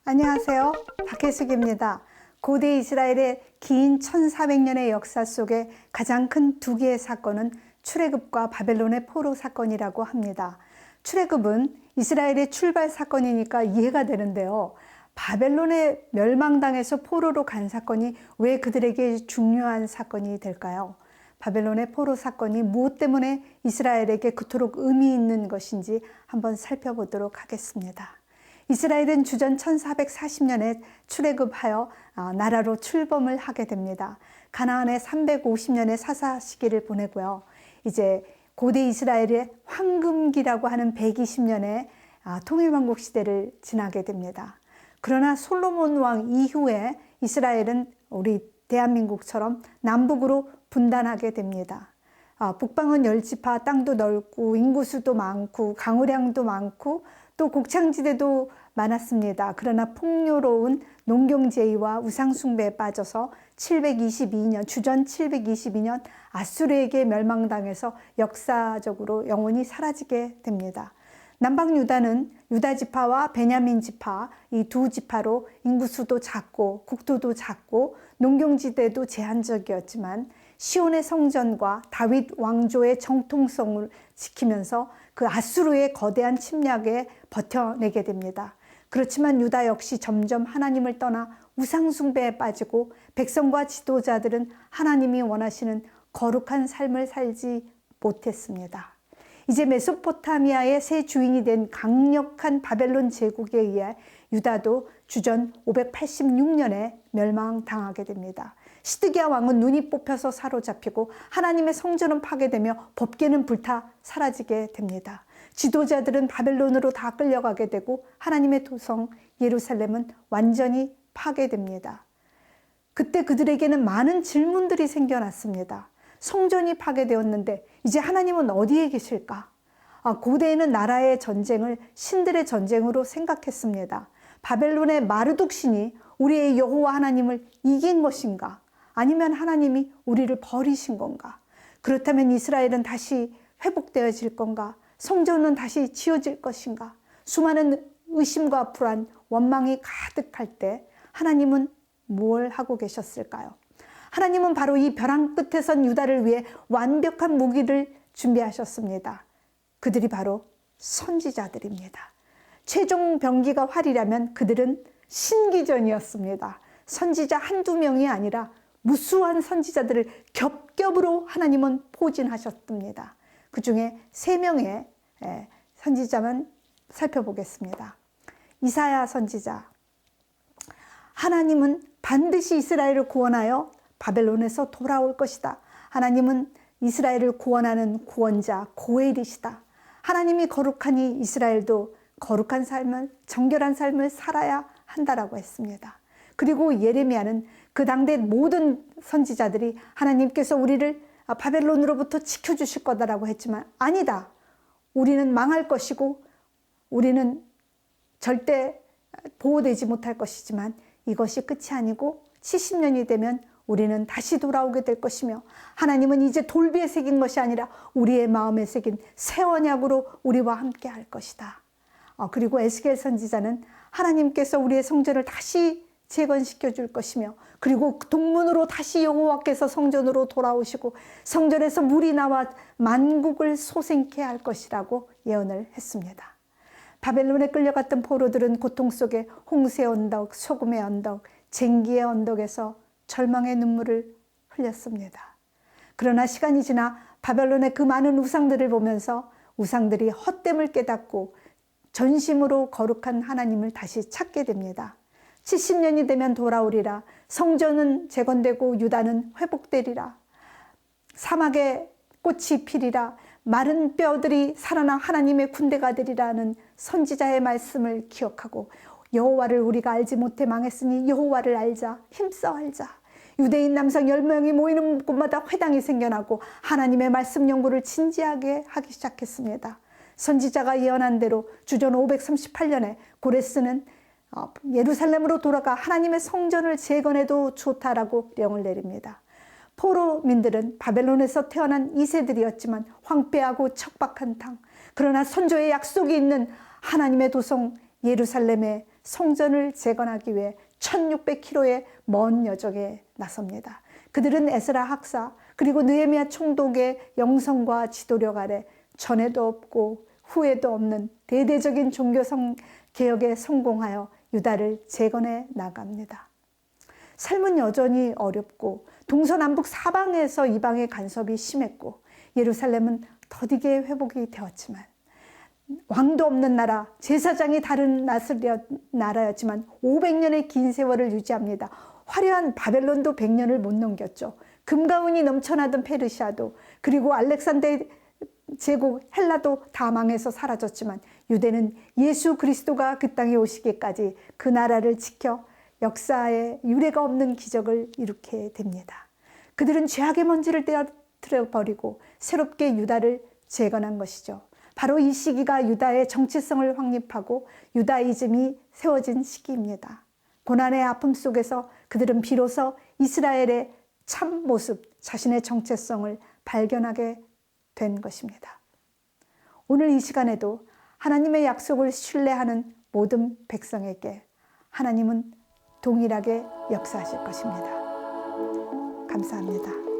안녕하세요. 박혜숙입니다. 고대 이스라엘의 긴 1400년의 역사 속에 가장 큰 두 개의 사건은 출애굽과 바벨론의 포로 사건이라고 합니다. 출애굽은 이스라엘의 출발 사건이니까 이해가 되는데요. 바벨론에 멸망당해서 포로로 간 사건이 왜 그들에게 중요한 사건이 될까요? 바벨론의 포로 사건이 무엇 때문에 이스라엘에게 그토록 의미 있는 것인지 한번 살펴보도록 하겠습니다. 이스라엘은 주전 1440년에 출애굽하여 나라로 출범을 하게 됩니다. 가나안에 350년의 사사 시기를 보내고요. 이제 고대 이스라엘의 황금기라고 하는 120년의 통일왕국 시대를 지나게 됩니다. 그러나 솔로몬 왕 이후에 이스라엘은 우리 대한민국처럼 남북으로 분단하게 됩니다. 북방은 10지파, 땅도 넓고 인구수도 많고 강우량도 많고 또 곡창지대도 많았습니다. 그러나 풍요로운 농경제의와 우상숭배에 빠져서 722년, 주전 722년 아수르에게 멸망당해서 역사적으로 영원히 사라지게 됩니다. 남방 유다는 유다 지파와 베냐민 지파 이 두 지파로 인구수도 작고 국토도 작고 농경지대도 제한적이었지만 시온의 성전과 다윗 왕조의 정통성을 지키면서 그 아수르의 거대한 침략에 버텨내게 됩니다. 그렇지만 유다 역시 점점 하나님을 떠나 우상숭배에 빠지고 백성과 지도자들은 하나님이 원하시는 거룩한 삶을 살지 못했습니다. 이제 메소포타미아의 새 주인이 된 강력한 바벨론 제국에 의해 유다도 주전 586년에 멸망당하게 됩니다. 시드기야 왕은 눈이 뽑혀서 사로잡히고 하나님의 성전은 파괴되며 법궤는 불타 사라지게 됩니다. 지도자들은 바벨론으로 다 끌려가게 되고 하나님의 도성 예루살렘은 완전히 파괴됩니다. 그때 그들에게는 많은 질문들이 생겨났습니다. 성전이 파괴되었는데 이제 하나님은 어디에 계실까? 고대에는 나라의 전쟁을 신들의 전쟁으로 생각했습니다. 바벨론의 마르둑 신이 우리의 여호와 하나님을 이긴 것인가? 아니면 하나님이 우리를 버리신 건가? 그렇다면 이스라엘은 다시 회복되어질 건가? 성전은 다시 지어질 것인가? 수많은 의심과 불안, 원망이 가득할 때 하나님은 뭘 하고 계셨을까요? 하나님은 바로 이 벼랑 끝에 선 유다를 위해 완벽한 무기를 준비하셨습니다. 그들이 바로 선지자들입니다. 최종 병기가 활이라면 그들은 신기전이었습니다. 선지자 한두 명이 아니라 무수한 선지자들을 겹겹으로 하나님은 포진하셨습니다. 그 중에 3명의 선지자만 살펴보겠습니다. 이사야 선지자. 하나님은 반드시 이스라엘을 구원하여 바벨론에서 돌아올 것이다. 하나님은 이스라엘을 구원하는 구원자 고엘이시다. 하나님이 거룩하니 이스라엘도 거룩한 삶을, 정결한 삶을 살아야 한다라고 했습니다. 그리고 예레미야는 그 당대 모든 선지자들이 하나님께서 우리를 바벨론으로부터 지켜주실 거다라고 했지만 아니다. 우리는 망할 것이고 우리는 절대 보호되지 못할 것이지만 이것이 끝이 아니고 70년이 되면 우리는 다시 돌아오게 될 것이며 하나님은 이제 돌비에 새긴 것이 아니라 우리의 마음에 새긴 새 언약으로 우리와 함께 할 것이다. 그리고 에스겔 선지자는 하나님께서 우리의 성전을 다시 재건시켜 줄 것이며 그리고 동문으로 다시 여호와께서 성전으로 돌아오시고 성전에서 물이 나와 만국을 소생케 할 것이라고 예언을 했습니다. 바벨론에 끌려갔던 포로들은 고통 속에 홍수의 언덕, 소금의 언덕, 쟁기의 언덕에서 절망의 눈물을 흘렸습니다. 그러나 시간이 지나 바벨론의 그 많은 우상들을 보면서 우상들이 헛됨을 깨닫고 전심으로 거룩한 하나님을 다시 찾게 됩니다. 70년이 되면 돌아오리라. 성전은 재건되고 유다는 회복되리라. 사막에 꽃이 피리라. 마른 뼈들이 살아나 하나님의 군대가 되리라는 선지자의 말씀을 기억하고 여호와를 우리가 알지 못해 망했으니 여호와를 알자. 힘써 알자. 유대인 남성 10명이 모이는 곳마다 회당이 생겨나고 하나님의 말씀 연구를 진지하게 하기 시작했습니다. 선지자가 예언한 대로 주전 538년에 고레스는 예루살렘으로 돌아가 하나님의 성전을 재건해도 좋다라고 명을 내립니다. 포로민들은 바벨론에서 태어난 2세들이었지만 황폐하고 척박한 땅, 그러나 선조의 약속이 있는 하나님의 도성 예루살렘에 성전을 재건하기 위해 1600km의 먼 여정에 나섭니다. 그들은 에스라 학사 그리고 느헤미야 총독의 영성과 지도력 아래 전에도 없고 후에도 없는 대대적인 종교성 개혁에 성공하여 유다를 재건해 나갑니다. 삶은 여전히 어렵고 동서남북 사방에서 이방의 간섭이 심했고 예루살렘은 더디게 회복이 되었지만 왕도 없는 나라, 제사장이 다른 나라였지만 500년의 긴 세월을 유지합니다. 화려한 바벨론도 100년을 못 넘겼죠. 금과 은이 넘쳐나던 페르시아도 그리고 알렉산더 제국 헬라도 다 망해서 사라졌지만 유대는 예수 그리스도가 그 땅에 오시기까지 그 나라를 지켜 역사에 유례가 없는 기적을 이루게 됩니다. 그들은 죄악의 먼지를 떼어버리고 새롭게 유다를 재건한 것이죠. 바로 이 시기가 유다의 정체성을 확립하고 유다이즘이 세워진 시기입니다. 고난의 아픔 속에서 그들은 비로소 이스라엘의 참 모습, 자신의 정체성을 발견하게 된 것입니다. 오늘 이 시간에도 하나님의 약속을 신뢰하는 모든 백성에게 하나님은 동일하게 역사하실 것입니다. 감사합니다.